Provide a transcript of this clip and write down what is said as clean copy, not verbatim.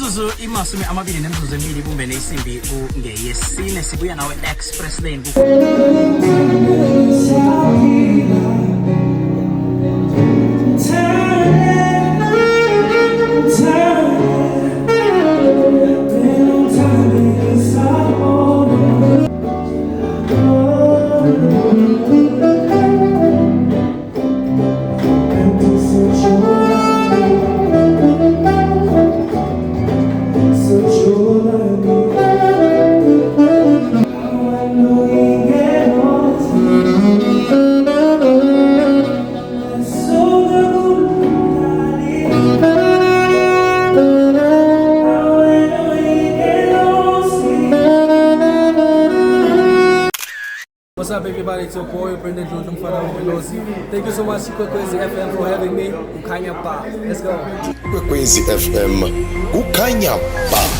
Imizuzu imasumi amabili nemizuzu emibili bumbene isimbi ngeyesine sibuya nawe Express Lane What's up, everybody? It's your boy Brendan Jojo Mfana Velosi. Thank you so much, Kwekwezi FM, for having me. Ukanya Pa. Let's go. Kwekwezi FM, Ukanya Pa.